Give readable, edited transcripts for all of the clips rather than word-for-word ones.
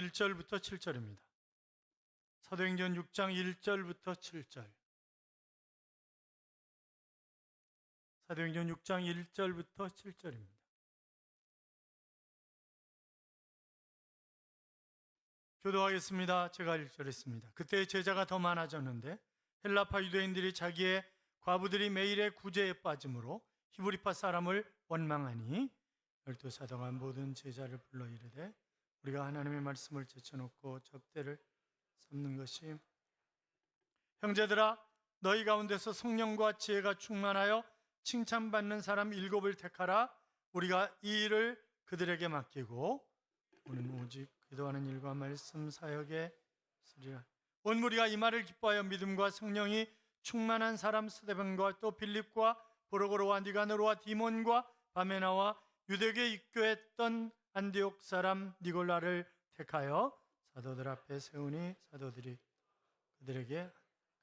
1절부터 7절입니다. 사도행전 6장 1절부터 7절. 사도행전 6장 1절부터 7절입니다. 교도하겠습니다. 제가 1절 했습니다. 그때 제자가 더 많아졌는데 헬라파 유대인들이 자기의 과부들이 매일의 구제에 빠짐으로 히브리파 사람을 원망하니 열두 사도가 모든 제자를 불러 이르되 우리가 하나님의 말씀을 제쳐놓고 접대를 삼는 것이 형제들아 너희 가운데서 성령과 지혜가 충만하여 칭찬받는 사람 7을 택하라. 우리가 이 일을 그들에게 맡기고 우리는 오직 기도하는 일과 말씀 사역에 쓰리라. 온 무리가 이 말을 기뻐하여 믿음과 성령이 충만한 사람 스데반과 또 빌립과 보로고로와 니가노르와 디몬과 바메나와 유대교에 입교했던 안디옥 사람 니골라를 택하여 사도들 앞에 세우니 사도들이 그들에게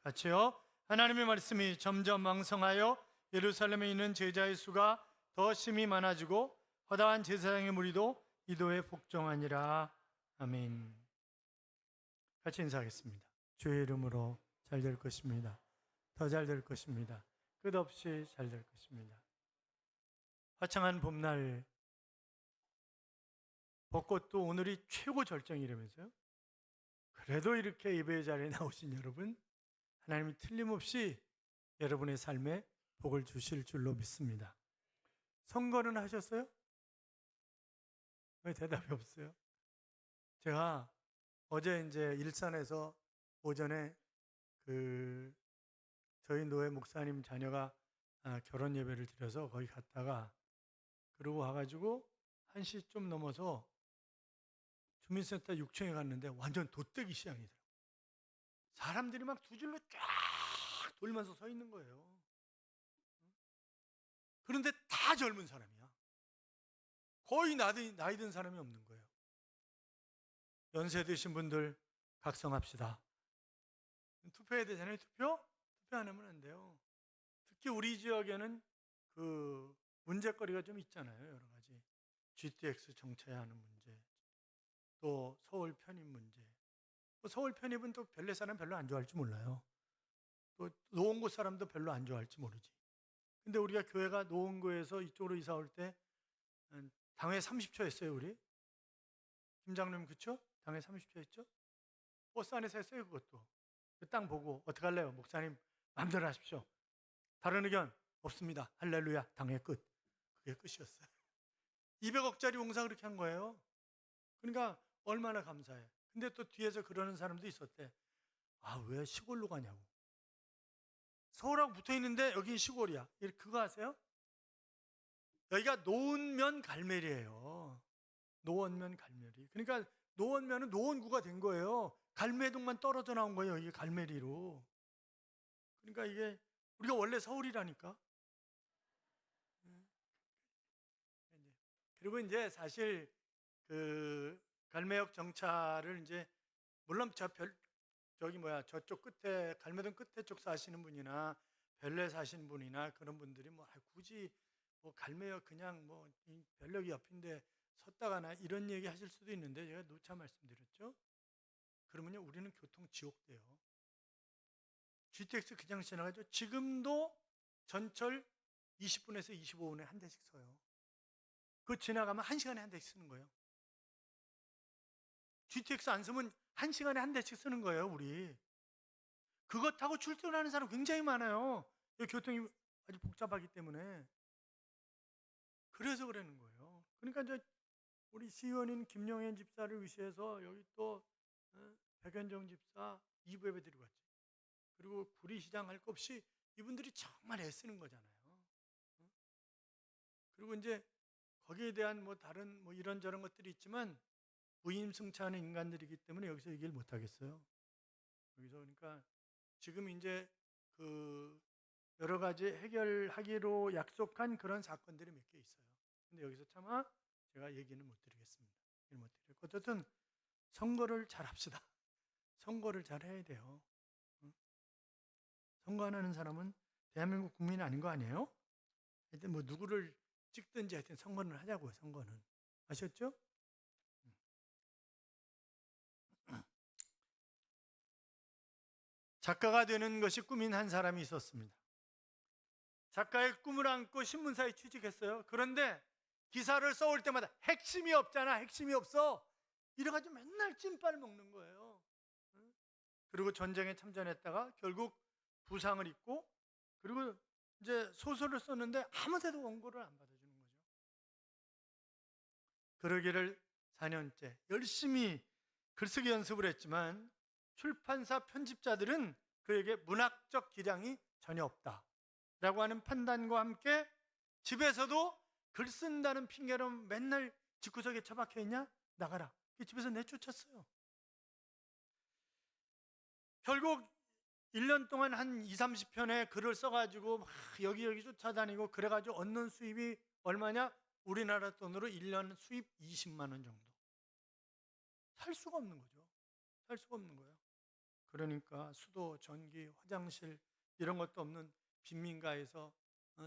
같이요 하나님의 말씀이 점점 왕성하여 예루살렘에 있는 제자의 수가 더 심히 많아지고 허다한 제사장의 무리도 이도에 복종하니라. 아멘. 같이 인사하겠습니다. 주의 이름으로 잘 될 것입니다. 더 잘 될 것입니다. 끝없이 잘 될 것입니다. 화창한 봄날 벚꽃도 오늘이 최고 절정이라면서요. 그래도 이렇게 예배 자리에 나오신 여러분, 하나님이 틀림없이 여러분의 삶에 복을 주실 줄로 믿습니다. 선거는 하셨어요? 왜 대답이 없어요? 제가 어제 이제 일산에서 오전에 저희 노회 목사님 자녀가 결혼 예배를 드려서 거기 갔다가 그러고 와가지고 1시 좀 넘어서 주민센터 6층에 갔는데 완전 돛대기 시장이더라고요. 사람들이 막 두 줄로 쫙 돌면서 서 있는 거예요. 그런데 다 젊은 사람이야. 거의 나이 든 사람이 없는 거예요. 연세 드신 분들 각성합시다. 투표해야 되잖아요. 투표 안 하면 안 돼요. 특히 우리 지역에는 그 문제거리가 좀 있잖아요. 여러 가지 GTX 정차하는 문제, 또 서울 편입 문제. 서울 편입은 또 별내 사람 별로 안 좋아할지 몰라요. 또 노원구 사람도 별로 안 좋아할지 모르지. 근데 우리가 교회가 노원구에서 이쪽으로 이사 올 때 당회 30초 했어요. 우리 김장님 그쵸? 당회 30초 했죠? 버스 안에서 했어요. 그것도 그 땅 보고 어떻게 할래요? 목사님 마음대로 하십시오. 다른 의견 없습니다. 할렐루야. 당회 끝. 그게 끝이었어요. 200억짜리 공사 그렇게 한 거예요. 그러니까 얼마나 감사해. 근데 또 뒤에서 그러는 사람도 있었대. 아, 왜 시골로 가냐고. 서울하고 붙어 있는데 여긴 시골이야. 그거 아세요? 여기가 노원면 갈멜이에요. 노원면 갈멜이. 그러니까 노원면은 노원구가 된 거예요. 갈매동만 떨어져 나온 거예요. 이게 갈멜이로. 그러니까 이게 우리가 원래 서울이라니까. 그리고 이제 사실 그 갈매역 정차를 이제 물론 저쪽 끝에 갈매동 끝에 쪽 사시는 분이나 별내 사시는 분이나 그런 분들이 뭐 굳이 뭐 갈매역 그냥 뭐 별역 옆인데 섰다가나 이런 얘기 하실 수도 있는데 제가 누차 말씀드렸죠. 그러면요 우리는 교통 지옥돼요. GTX 그냥 지나가죠. 지금도 전철 20분에서 25분에 한 대씩 서요. 그거 지나가면 1시간에 한 대씩 쓰는 거예요. GTX 안 쓰면 1시간에 한 대씩 쓰는 거예요. 우리 그거 타고 출퇴근하는 사람 굉장히 많아요. 교통이 아주 복잡하기 때문에. 그래서 그러는 거예요. 그러니까 이제 우리 시의원인 김영현 집사를 위시해서 여기 또 백현정 집사 2부 예배 드리고 왔지. 그리고 구리시장 할 것 없이 이분들이 정말 애쓰는 거잖아요. 그리고 이제 거기에 대한 뭐 다른 뭐 이런저런 것들이 있지만 무임승차하는 인간들이기 때문에 여기서 얘기를 못 하겠어요. 여기서 그러니까 지금 이제 그 여러 가지 해결하기로 약속한 그런 사건들이 몇 개 있어요. 근데 여기서 차마 제가 얘기는 못 드리겠습니다. 못 드리고 어쨌든 선거를 잘 합시다. 선거를 잘 해야 돼요. 선거 안 하는 사람은 대한민국 국민이 아닌 거 아니에요? 하여튼 뭐 누구를 찍든지 하여튼 선거는 하자고요. 선거는 아셨죠? 작가가 되는 것이 꿈인 한 사람이 있었습니다. 작가의 꿈을 안고 신문사에 취직했어요. 그런데 기사를 써올 때마다 핵심이 없잖아, 핵심이 없어. 이래가지고 맨날 찐빨 먹는 거예요. 그리고 전쟁에 참전했다가 결국 부상을 입고, 그리고 이제 소설을 썼는데 아무 데도 원고를 안 받아주는 거죠. 그러기를 4년째 열심히 글쓰기 연습을 했지만 출판사 편집자들은 그에게 문학적 기량이 전혀 없다라고 하는 판단과 함께 집에서도 글 쓴다는 핑계로 맨날 집구석에 처박혀 있냐? 나가라. 집에서 내쫓았어요. 결국 1년 동안 한 20, 30편의 글을 써가지고 막 여기저기 쫓아다니고 그래가지고 얻는 수입이 얼마냐? 우리나라 돈으로 1년 수입 20만 원 정도. 살 수가 없는 거죠. 살 수가 없는 거예요. 그러니까 수도, 전기, 화장실 이런 것도 없는 빈민가에서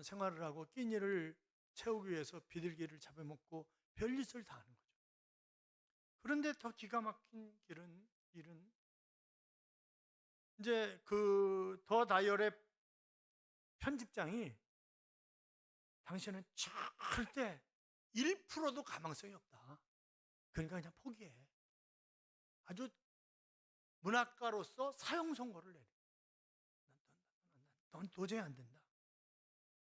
생활을 하고 끼니를 채우기 위해서 비둘기를 잡아먹고 별짓을 다 하는 거죠. 그런데 더 기가 막힌 일은 이제 그 더 다이얼의 편집장이 당신은 절대 1%도 가망성이 없다. 그러니까 그냥 포기해. 아주 문학가로서 사형 선고를 내려. 넌 도저히 안 된다.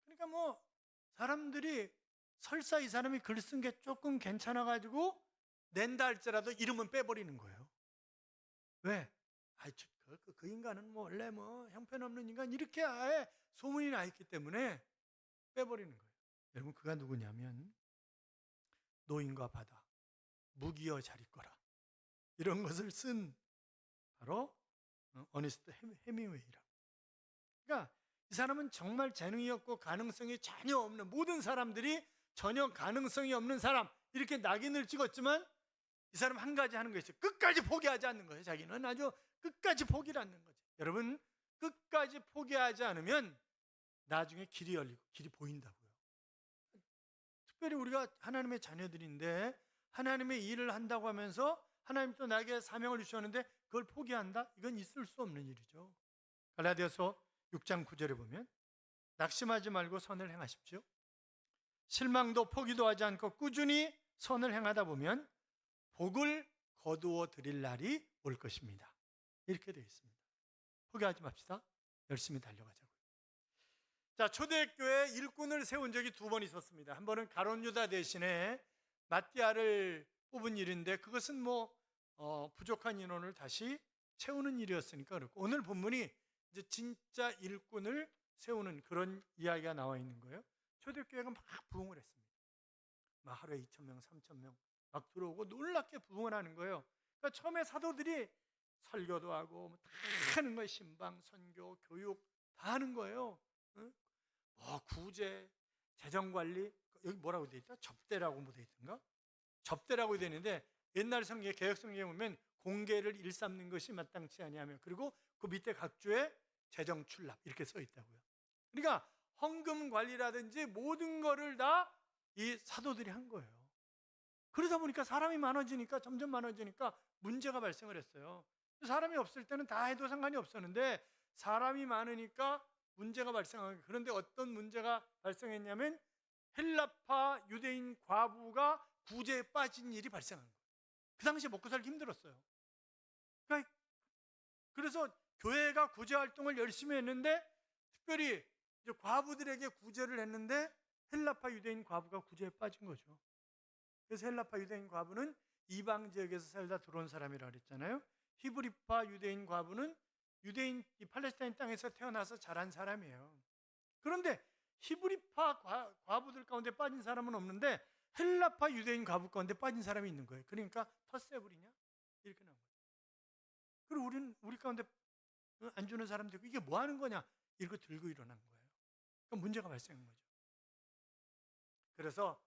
그러니까 뭐 사람들이 설사 이 사람이 글 쓴 게 조금 괜찮아가지고 낸다 할지라도 이름은 빼버리는 거예요. 왜? 그 인간은 뭐 원래 뭐 형편없는 인간 이렇게 아예 소문이 나 있기 때문에 빼버리는 거예요. 여러분, 그가 누구냐면 노인과 바다, 무기여 자리거라 이런 것을 쓴 바로 어니스트 헤밍웨이라고. 그러니까 이 사람은 정말 재능이 없고 가능성이 전혀 없는, 모든 사람들이 전혀 가능성이 없는 사람 이렇게 낙인을 찍었지만 이 사람 한 가지 하는 거 있어요. 끝까지 포기하지 않는 거예요. 자기는 아주 끝까지 포기를 않는 거죠. 여러분, 끝까지 포기하지 않으면 나중에 길이 열리고 길이 보인다고요. 특별히 우리가 하나님의 자녀들인데 하나님의 일을 한다고 하면서 하나님 또 나에게 사명을 주셨는데 그걸 포기한다? 이건 있을 수 없는 일이죠. 갈라디아서 6장 9절에 보면 낙심하지 말고 선을 행하십시오. 실망도 포기도 하지 않고 꾸준히 선을 행하다 보면 복을 거두어 드릴 날이 올 것입니다. 이렇게 되어 있습니다. 포기하지 맙시다. 열심히 달려가자고요. 자, 초대교회에 일꾼을 세운 적이 2번 있었습니다. 한 번은 가룟 유다 대신에 마띠아를 뽑은 일인데 그것은 뭐 부족한 인원을 다시 채우는 일이었으니까 그렇고, 오늘 본문이 이제 진짜 일꾼을 세우는 그런 이야기가 나와 있는 거예요. 초대교회가 막 부흥을 했습니다. 막 하루에 2,000명, 3,000명 막 들어오고 놀랍게 부흥을 하는 거예요. 그러니까 처음에 사도들이 설교도 하고 다 하는 거예요. 신방, 선교, 교육 다 하는 거예요. 구제, 재정관리, 여기 뭐라고 되어 있다? 접대라고 뭐 되어 있던가? 접대라고 되어 있는데 옛날 성경, 개혁 성경에 보면 공계를 일삼는 것이 마땅치 아니하며, 그리고 그 밑에 각주에 재정 출납 이렇게 써 있다고요. 그러니까 헌금 관리라든지 모든 거를 다 이 사도들이 한 거예요. 그러다 보니까 사람이 많아지니까, 점점 많아지니까 문제가 발생을 했어요. 사람이 없을 때는 다 해도 상관이 없었는데 사람이 많으니까 문제가 발생한 거예요. 그런데 어떤 문제가 발생했냐면 헬라파 유대인 과부가 구제에 빠진 일이 발생한 거예요. 그 당시에 먹고 살기 힘들었어요. 그러니까 그래서 교회가 구제 활동을 열심히 했는데 특별히 이제 과부들에게 구제를 했는데 헬라파 유대인 과부가 구제에 빠진 거죠. 그래서 헬라파 유대인 과부는 이방 지역에서 살다 들어온 사람이라고 그랬잖아요. 히브리파 유대인 과부는 유대인 이 팔레스타인 땅에서 태어나서 자란 사람이에요. 그런데 히브리파 과부들 가운데 빠진 사람은 없는데 헬라파 유대인 과부 가운데 빠진 사람이 있는 거예요. 그러니까 텃세부리냐? 이렇게 나온 거예요. 그리고 우리 가운데 안 주는 사람도 있고 이게 뭐 하는 거냐? 이렇게 들고 일어난 거예요. 그러니까 문제가 발생한 거죠. 그래서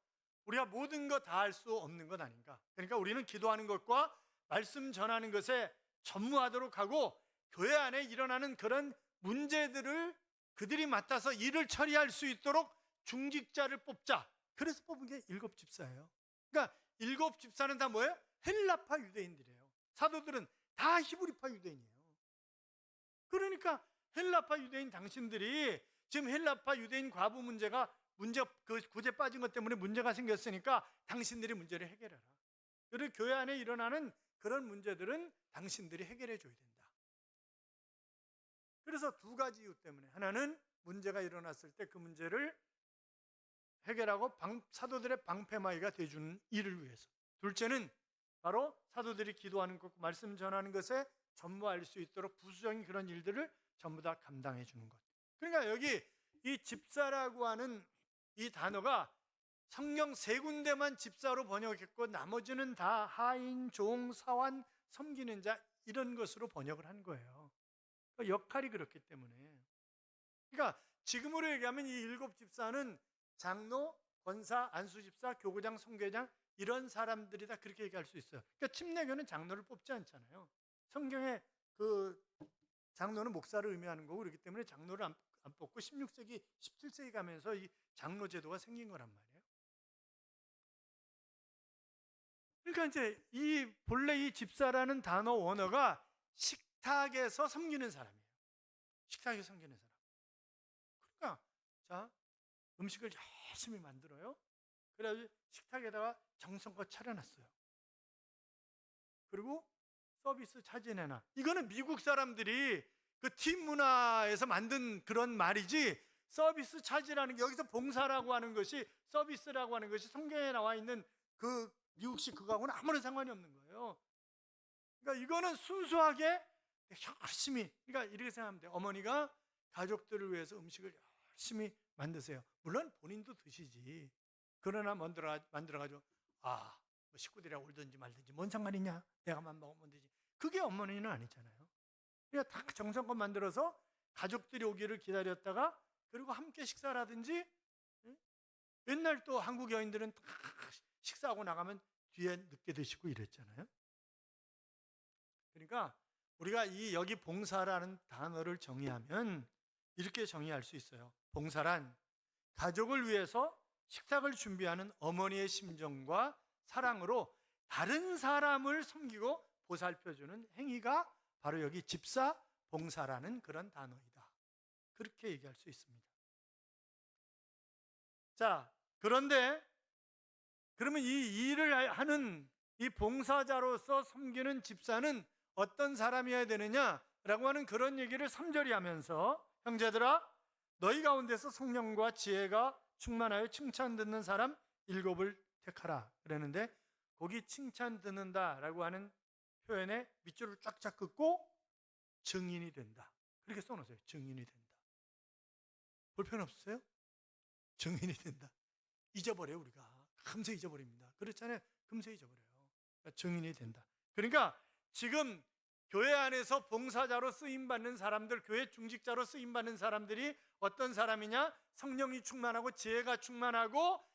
우리가 모든 거 다 할 수 없는 것 아닌가? 그러니까 우리는 기도하는 것과 말씀 전하는 것에 전무하도록 하고 교회 안에 일어나는 그런 문제들을 그들이 맡아서 일을 처리할 수 있도록 중직자를 뽑자. 그래서 뽑은 게 7집사예요. 그러니까 7집사는 다 뭐예요? 헬라파 유대인들이에요. 사도들은 다 히브리파 유대인이에요. 그러니까 헬라파 유대인 당신들이 지금 헬라파 유대인 과부 그 구제 빠진 것 때문에 문제가 생겼으니까 당신들이 문제를 해결해라. 그리고 교회 안에 일어나는 그런 문제들은 당신들이 해결해 줘야 된다. 그래서 두 가지 이유 때문에, 하나는 문제가 일어났을 때 그 문제를 해결하고 사도들의 방패막이가 되어주는 일을 위해서, 둘째는 바로 사도들이 기도하는 것, 말씀 전하는 것에 전무할 수 있도록 부수적인 그런 일들을 전부 다 감당해 주는 것. 그러니까 여기 이 집사라고 하는 이 단어가 성경 세 군데만 집사로 번역했고 나머지는 다 하인, 종, 사환, 섬기는 자 이런 것으로 번역을 한 거예요. 역할이 그렇기 때문에. 그러니까 지금으로 얘기하면 이 7 집사는 장로, 권사, 안수집사, 교구장, 선교장 이런 사람들이다, 그렇게 얘기할 수 있어요. 그러니까 침례교는 장로를 뽑지 않잖아요. 성경에 그 장로는 목사를 의미하는 거고, 그렇기 때문에 장로를 안 뽑고 16세기, 17세기 가면서 이 장로 제도가 생긴 거란 말이에요. 그러니까 이제 이 본래 이 집사라는 단어 원어가 식탁에서 섬기는 사람이에요. 식탁에서 섬기는 사람. 그러니까 자, 음식을 열심히 만들어요. 그래가지고 식탁에다가 정성껏 차려놨어요. 그리고 서비스 차지내나. 이거는 미국 사람들이 그 팀 문화에서 만든 그런 말이지, 서비스 차지라는 게, 여기서 봉사라고 하는 것이, 서비스라고 하는 것이 성경에 나와 있는 그 미국식 그거하고는 아무런 상관이 없는 거예요. 그러니까 이거는 순수하게 열심히, 그러니까 이렇게 생각하면 돼요. 어머니가 가족들을 위해서 음식을 열심히 만드세요. 물론 본인도 드시지. 그러나 만들어가지고 뭐 식구들이랑 울든지 말든지 뭔 상관이냐, 내가만 먹으면 되지. 그게 어머니는 아니잖아요. 그러니까 다 정성껏 만들어서 가족들이 오기를 기다렸다가, 그리고 함께 식사를 하든지, 옛날 또 한국 여인들은 다 식사하고 나가면 뒤에 늦게 드시고 이랬잖아요. 그러니까 우리가 여기 봉사라는 단어를 정의하면 이렇게 정의할 수 있어요. 봉사란 가족을 위해서 식탁을 준비하는 어머니의 심정과 사랑으로 다른 사람을 섬기고 보살펴주는 행위가 바로 여기 집사, 봉사라는 그런 단어이다, 그렇게 얘기할 수 있습니다. 자, 그런데 그러면 이 일을 하는 이 봉사자로서 섬기는 집사는 어떤 사람이어야 되느냐라고 하는 그런 얘기를 3절이 하면서, 형제들아 너희 가운데서 성령과 지혜가 충만하여 칭찬 듣는 사람 7을 택하라 그랬는데, 거기 칭찬 듣는다라고 하는 표현에 밑줄을 쫙쫙 긋고 증인이 된다, 그렇게 써놓으세요. 증인이 된다. 불편 없으세요? 증인이 된다. 잊어버려요. 우리가 금세 잊어버립니다. 그렇잖아요. 금세 잊어버려요. 그러니까 증인이 된다. 그러니까 지금 교회 안에서 봉사자로 쓰임받는 사람들, 교회 중직자로 쓰임받는 사람들이 어떤 사람이냐? 성령이 충만하고 지혜가 충만하고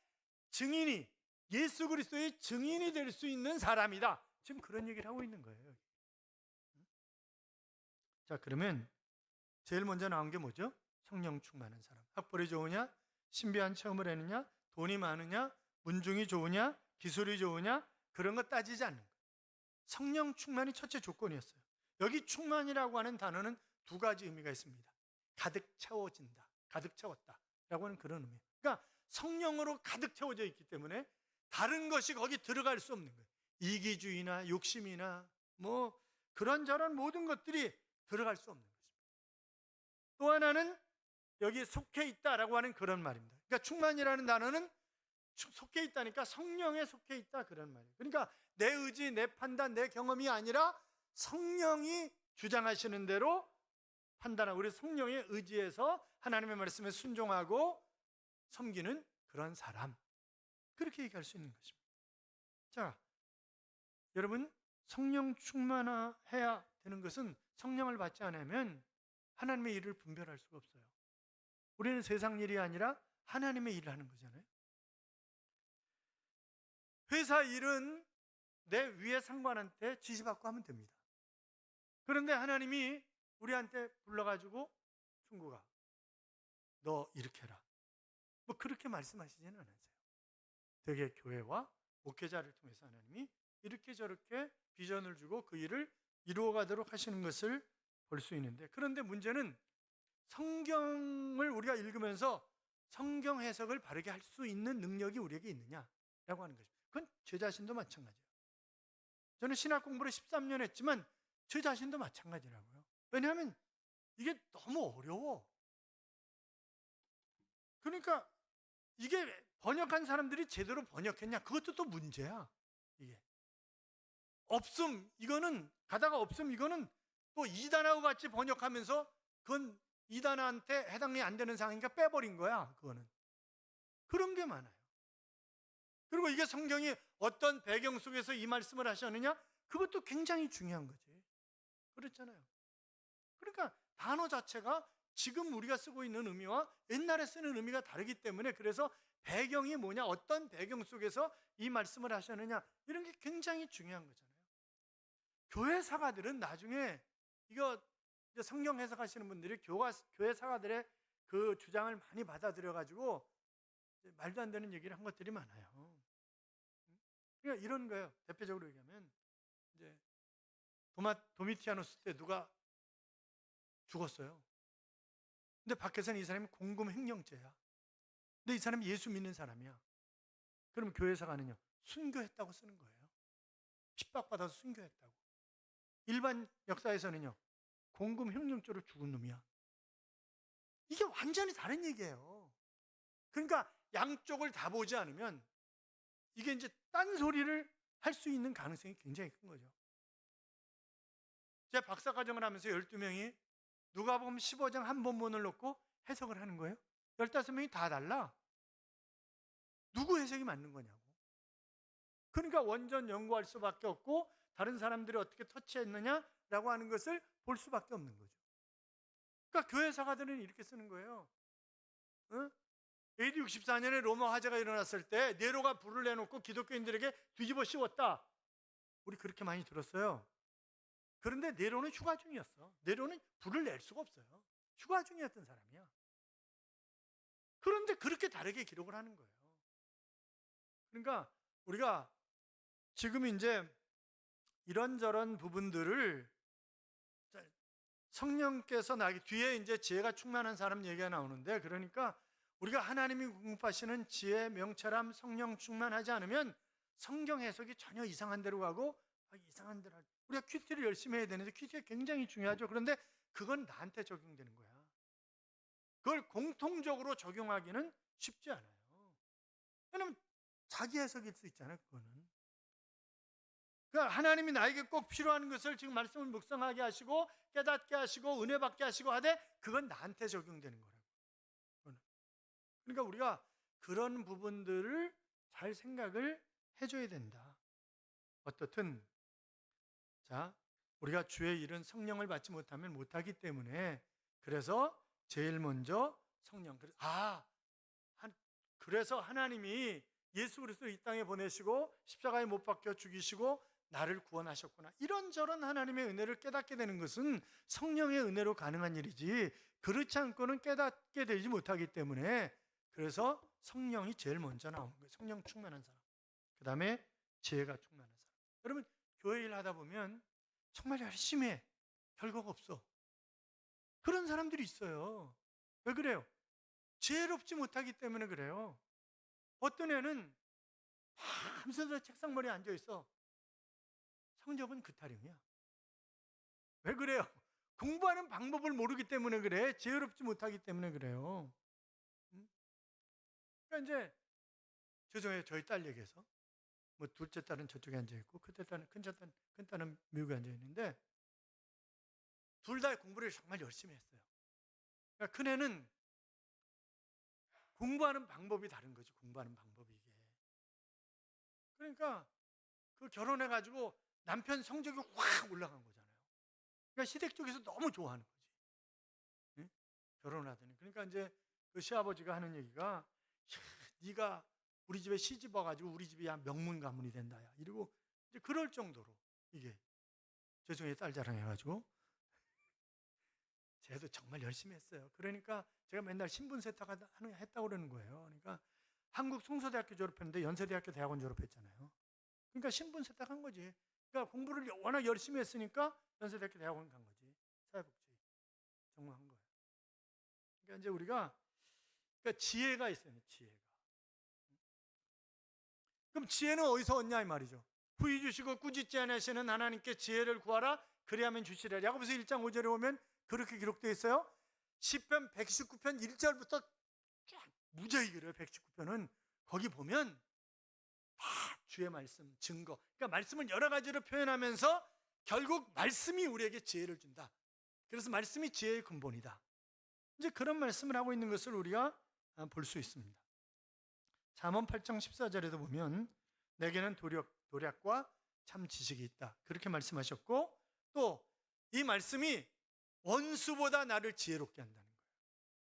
증인이, 예수 그리스도의 증인이 될 수 있는 사람이다, 지금 그런 얘기를 하고 있는 거예요. 자, 그러면 제일 먼저 나온 게 뭐죠? 성령 충만한 사람. 학벌이 좋으냐? 신비한 체험을 했느냐? 돈이 많으냐? 문중이 좋으냐? 기술이 좋으냐? 그런 거 따지지 않는 거예요. 성령 충만이 첫째 조건이었어요. 여기 충만이라고 하는 단어는 두 가지 의미가 있습니다. 가득 채워진다, 가득 채웠다 라고 하는 그런 의미. 그러니까 성령으로 가득 채워져 있기 때문에 다른 것이 거기 들어갈 수 없는 거예요. 이기주의나 욕심이나 뭐 그런저런 모든 것들이 들어갈 수 없는 것입니다. 또 하나는 여기에 속해 있다라고 하는 그런 말입니다. 그러니까 충만이라는 단어는 속해 있다니까 성령에 속해 있다, 그런 말이에요. 그러니까 내 의지, 내 판단, 내 경험이 아니라 성령이 주장하시는 대로 판단하고, 우리 성령의 의지에서 하나님의 말씀에 순종하고 섬기는 그런 사람, 그렇게 얘기할 수 있는 것입니다. 자, 여러분, 성령 충만해야 되는 것은 성령을 받지 않으면 하나님의 일을 분별할 수가 없어요. 우리는 세상 일이 아니라 하나님의 일을 하는 거잖아요. 회사 일은 내 위에 상관한테 지시받고 하면 됩니다. 그런데 하나님이 우리한테 불러가지고 충고가 너 이렇게 해라, 뭐 그렇게 말씀하시지는 않으세요. 되게 교회와 목회자를 통해서 하나님이 이렇게 저렇게 비전을 주고 그 일을 이루어가도록 하시는 것을 볼 수 있는데, 그런데 문제는 성경을 우리가 읽으면서 성경 해석을 바르게 할 수 있는 능력이 우리에게 있느냐라고 하는 것입니다. 그건 제 자신도 마찬가지예요. 저는 신학 공부를 13년 했지만 저 자신도 마찬가지라고요. 왜냐하면 이게 너무 어려워. 그러니까 이게 번역한 사람들이 제대로 번역했냐, 그것도 또 문제야. 이게 없음, 이거는 가다가 없음, 이거는 또 이단하고 같이 번역하면서 그건 이단한테 해당이 안 되는 상황이니까 빼버린 거야. 그거는 그런 게 많아요. 그리고 이게 성경이 어떤 배경 속에서 이 말씀을 하셨느냐, 그것도 굉장히 중요한 거지. 그렇잖아요. 그러니까 단어 자체가 지금 우리가 쓰고 있는 의미와 옛날에 쓰는 의미가 다르기 때문에, 그래서 배경이 뭐냐, 어떤 배경 속에서 이 말씀을 하셨느냐, 이런 게 굉장히 중요한 거잖아요. 교회 사가들은 나중에 이거 성경 해석하시는 분들이 교회 사가들의 그 주장을 많이 받아들여 가지고 말도 안 되는 얘기를 한 것들이 많아요. 그러니까 이런 거예요. 대표적으로 얘기하면 이제 도미티아누스 때 누가 죽었어요. 근데 밖에서는 이 사람이 공금 횡령죄야. 근데 이 사람이 예수 믿는 사람이야. 그럼 교회 사가는요, 순교했다고 쓰는 거예요. 핍박받아서 순교했다고. 일반 역사에서는요, 공금 횡령죄로 죽은 놈이야. 이게 완전히 다른 얘기예요. 그러니까 양쪽을 다 보지 않으면 이게 이제 딴소리를 할 수 있는 가능성이 굉장히 큰 거죠. 제가 박사과정을 하면서 12명이 누가복음 15장 한 본문을 놓고 해석을 하는 거예요. 15명이 다 달라. 누구 해석이 맞는 거냐고. 그러니까 원전 연구할 수밖에 없고 다른 사람들이 어떻게 터치했느냐라고 하는 것을 볼 수밖에 없는 거죠. 그러니까 교회 사가들은 이렇게 쓰는 거예요. AD 64년에 로마 화재가 일어났을 때 네로가 불을 내놓고 기독교인들에게 뒤집어 씌웠다. 우리 그렇게 많이 들었어요. 그런데 네로는 휴가 중이었어. 네로는 불을 낼 수가 없어요. 휴가 중이었던 사람이야. 그런데 그렇게 다르게 기록을 하는 거예요. 그러니까 우리가 지금 이제 이런저런 부분들을 성령께서 나기 뒤에 이제 지혜가 충만한 사람 얘기가 나오는데, 그러니까 우리가 하나님이 공급하시는 지혜, 명철함, 성령 충만하지 않으면 성경 해석이 전혀 이상한 데로 가고, 이상한 데로 우리가 큐티를 열심히 해야 되는데, 큐티가 굉장히 중요하죠. 그런데 그건 나한테 적용되는 거야. 그걸 공통적으로 적용하기는 쉽지 않아요. 왜냐면 자기 해석일 수 있잖아요. 그거는. 그러니까 하나님이 나에게 꼭 필요한 것을 지금 말씀을 묵상하게 하시고 깨닫게 하시고 은혜 받게 하시고 하되, 그건 나한테 적용되는 거라고. 그러니까 우리가 그런 부분들을 잘 생각을 해줘야 된다. 어떻든 자, 우리가 주의 일은 성령을 받지 못하면 못하기 때문에, 그래서 제일 먼저 성령. 그래서 하나님이 예수 그리스도를 이 땅에 보내시고 십자가에 못 박혀 죽이시고 나를 구원하셨구나. 이런저런 하나님의 은혜를 깨닫게 되는 것은 성령의 은혜로 가능한 일이지, 그렇지 않고는 깨닫게 되지 못하기 때문에, 그래서 성령이 제일 먼저 나오는 거예요. 성령 충만한 사람. 그 다음에 지혜가 충만한 사람. 여러분, 교회 일 하다 보면 정말 열심히 해. 결과가 없어. 그런 사람들이 있어요. 왜 그래요? 지혜롭지 못하기 때문에 그래요. 어떤 애는 밤새도록 책상머리에 앉아있어. 성적은 그 타령이야. 왜 그래요? 공부하는 방법을 모르기 때문에 그래. 지혜롭지 못하기 때문에 그래요. 그러니까 이제 죄송해요. 저희 딸 얘기해서 뭐 둘째 딸은 저쪽에 앉아있고 큰 딸은 미국에 앉아있는데, 둘 다 공부를 정말 열심히 했어요. 그러니까 큰애는 공부하는 방법이 다른 거지. 공부하는 방법이 이게. 그러니까 그 결혼해가지고 남편 성적이 확 올라간 거잖아요. 그러니까 시댁 쪽에서 너무 좋아하는 거지. 응? 결혼을 하더니. 그러니까 이제 그 시아버지가 하는 얘기가, 네가 우리 집에 시집 와가지고 우리 집이 명문 가문이 된다. 야. 이러고 이제 그럴 정도로 이게, 죄송해요. 딸 자랑해가지고. 쟤도 정말 열심히 했어요. 그러니까 제가 맨날 신분 세탁했다고 그러는 거예요. 그러니까 한국 송서대학교 졸업했는데 연세대학교 대학원 졸업했잖아요. 그러니까 신분 세탁한 거지. 그러니까 공부를 워낙 열심히 했으니까 연세대학교 대학원 간 거지. 사회복지 전공한 거예요. 그러니까 이제 우리가 지혜가 있어요. 지혜가. 그럼 지혜는 어디서 얻냐 이 말이죠. 부의 주시고 꾸짖지 않으시는 하나님께 지혜를 구하라 그리하면 주시리라. 야고보서 1장 5절에 보면 그렇게 기록되어 있어요. 시편 119편 1절부터 무지하게 그래요. 119편은 거기 보면 다 주의 말씀, 증거. 그러니까 말씀을 여러 가지로 표현하면서 결국 말씀이 우리에게 지혜를 준다. 그래서 말씀이 지혜의 근본이다. 이제 그런 말씀을 하고 있는 것을 우리가 볼 수 있습니다. 잠언 8장 14절에도 보면 내게는 도략과 참 지식이 있다. 그렇게 말씀하셨고 또 이 말씀이 원수보다 나를 지혜롭게 한다는 거예요.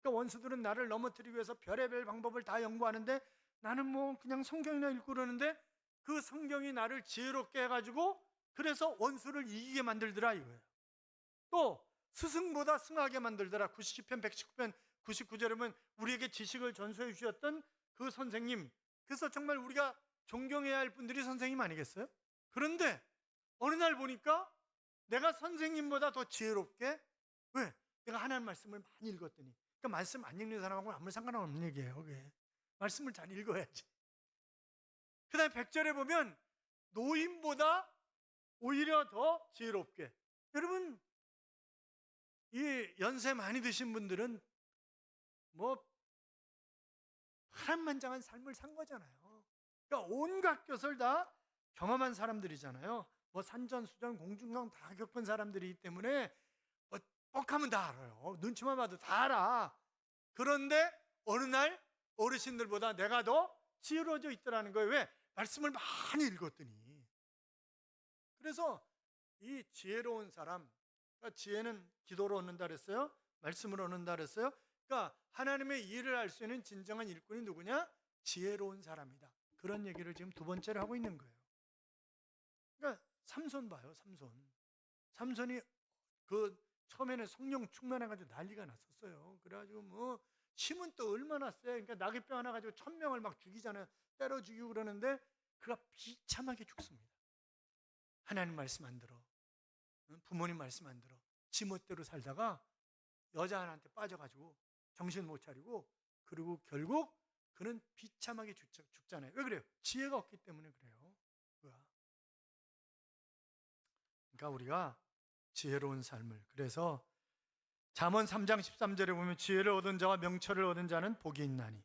그러니까 원수들은 나를 넘어뜨리기 위해서 별의별 방법을 다 연구하는데 나는 뭐 그냥 성경이나 읽고 그러는데 그 성경이 나를 지혜롭게 해가지고 그래서 원수를 이기게 만들더라 이거예요. 또 스승보다 승하게 만들더라. 90편 119편 99절에 보면 우리에게 지식을 전수해 주셨던 그 선생님, 그래서 정말 우리가 존경해야 할 분들이 선생님 아니겠어요? 그런데 어느 날 보니까 내가 선생님보다 더 지혜롭게, 왜? 내가 하나님 말씀을 많이 읽었더니. 그러니까 말씀 안 읽는 사람하고는 아무 상관없는 얘기예요. 그게. 말씀을 잘 읽어야지. 그 다음에 100절에 보면 노인보다 오히려 더 지혜롭게. 여러분, 이 연세 많이 드신 분들은 뭐 파란만장한 삶을 산 거잖아요. 그러니까 온갖 것을 다 경험한 사람들이잖아요. 뭐 산전수전 공중강 다 겪은 사람들이기 때문에 뭐 뻑하면 다 알아요. 눈치만 봐도 다 알아. 그런데 어느 날 어르신들보다 내가 더 지혜로워져 있더라는 거예요. 왜? 말씀을 많이 읽었더니. 그래서 이 지혜로운 사람, 그러니까 지혜는 기도로 얻는다 그랬어요. 말씀으로 얻는다 그랬어요. 그러니까 하나님의 일을 할 수 있는 진정한 일꾼이 누구냐? 지혜로운 사람이다. 그런 얘기를 지금 두 번째로 하고 있는 거예요. 그러니까 삼손 봐요. 삼손이 그 처음에는 성령 충만해가지고 난리가 났었어요. 그래가지고 뭐 힘은 또 얼마나 세. 그러니까 나귀뼈 하나 가지고 1000명을 막 죽이잖아요. 때려 죽이고 그러는데 그가 비참하게 죽습니다. 하나님 말씀 안 들어, 부모님 말씀 안 들어, 지멋대로 살다가 여자 하나한테 빠져가지고 정신 못 차리고, 그리고 결국 그는 비참하게 죽잖아요. 왜 그래요? 지혜가 없기 때문에 그래요. 그러니까 우리가 지혜로운 삶을, 그래서 잠언 3장 13절에 보면 지혜를 얻은 자와 명철을 얻은 자는 복이 있나니,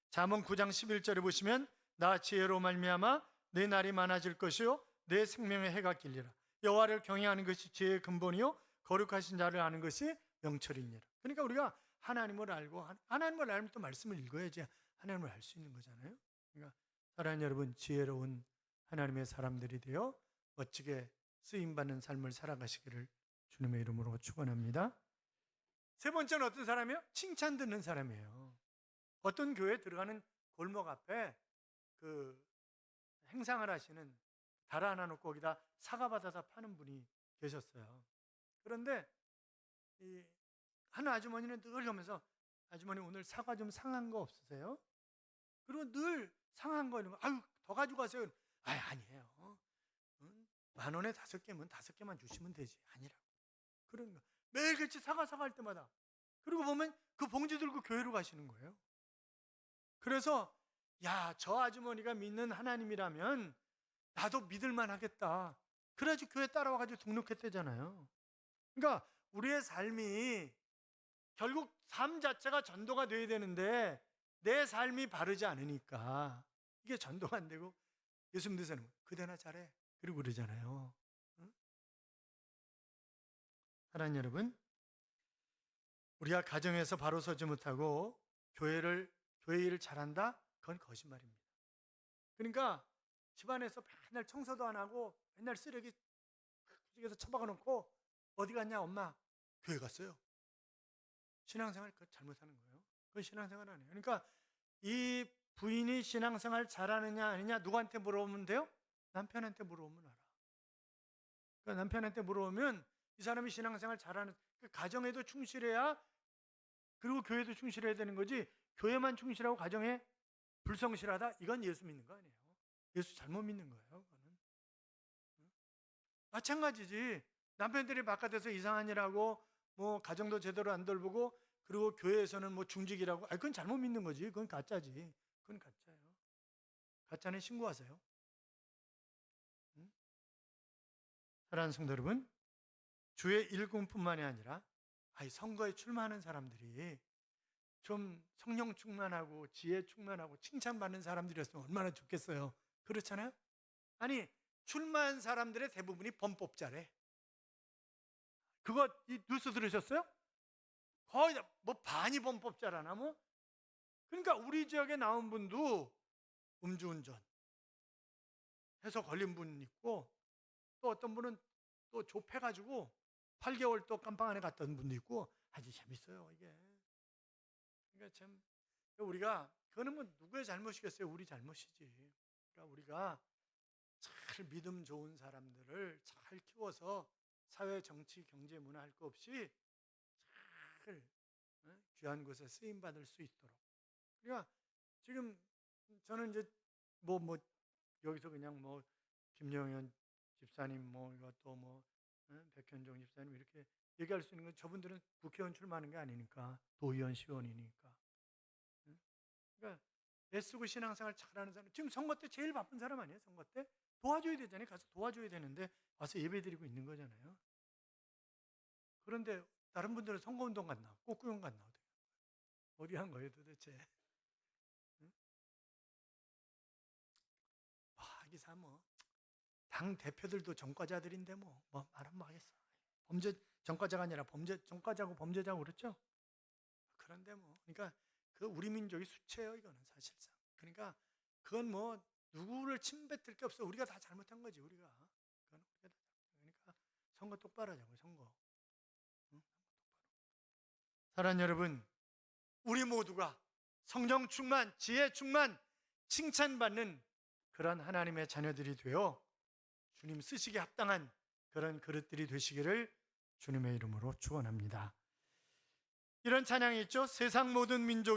잠언 9장 11절에 보시면 나 지혜로 말미암아 내 날이 많아질 것이요 내 생명의 해가 길리라. 여호와를 경외하는 것이 지혜의 근본이요 거룩하신 자를 아는 것이 명철이니라. 그러니까 우리가 하나님을 알고, 하나님을 알면 또 말씀을 읽어야지 하나님을 알 수 있는 거잖아요. 그러니까 사랑하는 여러분, 지혜로운 하나님의 사람들이 되어 멋지게 쓰임받는 삶을 살아가시기를 주님의 이름으로 축원합니다. 세 번째는 어떤 사람이에요? 칭찬 듣는 사람이에요. 어떤 교회에 들어가는 골목 앞에 그 행상을 하시는 달 하나 놓고 거기다 사과 받아서 파는 분이 계셨어요. 그런데 이 한 아주머니는 늘 오면서 아주머니 오늘 사과 좀 상한 거 없으세요? 그리고 늘 상한 거 이런 거, 아유 더 가져가세요. 아니에요. 10,000원에 5개면 5개만 주시면 되지. 아니라고. 그런 거. 매일같이 사과할 때마다. 그리고 보면 그 봉지 들고 교회로 가시는 거예요. 그래서 야, 저 아주머니가 믿는 하나님이라면 나도 믿을만 하겠다. 그래가지고 교회 따라와가지고 등록했대잖아요. 그러니까 우리의 삶이 결국 삶 자체가 전도가 돼야 되는데 내 삶이 바르지 않으니까 이게 전도가 안 되고, 예수 믿는 사람은 그대나 잘해 그리고 그러잖아요. 응? 사랑하는 여러분, 우리가 가정에서 바로 서지 못하고 교회 일을 잘한다? 그건 거짓말입니다. 그러니까 집안에서 맨날 청소도 안 하고 맨날 쓰레기 구석에서 처박아 놓고 어디 갔냐 엄마? 교회 갔어요. 신앙생활 그거 잘못하는 거예요. 그건 신앙생활 아니에요. 그러니까 이 부인이 신앙생활 잘하느냐 아니냐 누구한테 물어보면 돼요? 남편한테 물어보면 알아. 그러니까 남편한테 물어보면 이 사람이 신앙생활 잘하는, 그 가정에도 충실해야 그리고 교회도 충실해야 되는 거지, 교회만 충실하고 가정에 불성실하다? 이건 예수 믿는 거 아니에요. 예수 잘못 믿는 거예요. 그거는. 마찬가지지. 남편들이 바깥에서 이상한 일 하고 뭐 가정도 제대로 안 돌보고 그리고 교회에서는 뭐 중직이라고. 그건 잘못 믿는 거지. 그건 가짜지. 그건 가짜예요. 가짜는 신고하세요. 응? 사랑하는 성도 여러분, 주의 일꾼뿐만이 아니라 선거에 출마하는 사람들이 좀 성령 충만하고 지혜 충만하고 칭찬받는 사람들이었으면 얼마나 좋겠어요. 그렇잖아요? 아니, 출마한 사람들의 대부분이 범법자래. 그거 이 뉴스 들으셨어요? 거의 뭐 반이 범법자라나 뭐. 그러니까 우리 지역에 나온 분도 음주운전 해서 걸린 분 있고, 또 어떤 분은 또 좁혀가지고 8개월 또 깜빵 안에 갔던 분도 있고. 아주 재밌어요 이게. 그러니까 참 우리가, 그거는 뭐 누구의 잘못이겠어요? 우리 잘못이지. 그러니까 우리가 잘 믿음 좋은 사람들을 잘 키워서 사회, 정치, 경제, 문화 할 거 없이 잘 귀한 곳에 쓰임 받을 수 있도록. 그러니까 지금 저는 이제 뭐 여기서 그냥 뭐 김영현 집사님 뭐 이것도 뭐 백현종 집사님 이렇게 얘기할 수 있는 건, 저분들은 국회의원 출마하는 게 아니니까, 도의원, 시의원이니까. 그러니까 애쓰고 신앙생활 잘하는 사람, 지금 선거 때 제일 바쁜 사람 아니에요? 선거 때 도와줘야 되잖아요. 가서 도와줘야 되는데 와서 예배드리고 있는 거잖아요. 그런데 다른 분들은 선거운동 갔나, 꽃구경 갔나, 어디 한 거예요 도대체? 응? 기사 당 대표들도 전과자들인데 뭐 말하면 뭐 하겠어. 범죄 전과자가 아니라 전과자고 범죄자고 그렇죠? 그런데 그러니까 그 우리 민족이 수치예요 이거는 사실상. 그러니까 그건 뭐 누구를 침뱉을 게 없어. 우리가 다 잘못한 거지 우리가. 그건 우리가 다. 그러니까 선거 똑바로 하자고요. 선거. 응? 사랑하는 여러분, 우리 모두가 성령 충만, 지혜 충만, 칭찬받는 그런 하나님의 자녀들이 되어 주님 쓰시기에 합당한 그런 그릇들이 되시기를 주님의 이름으로 축원합니다. 이런 찬양이 있죠. 세상 모든 민족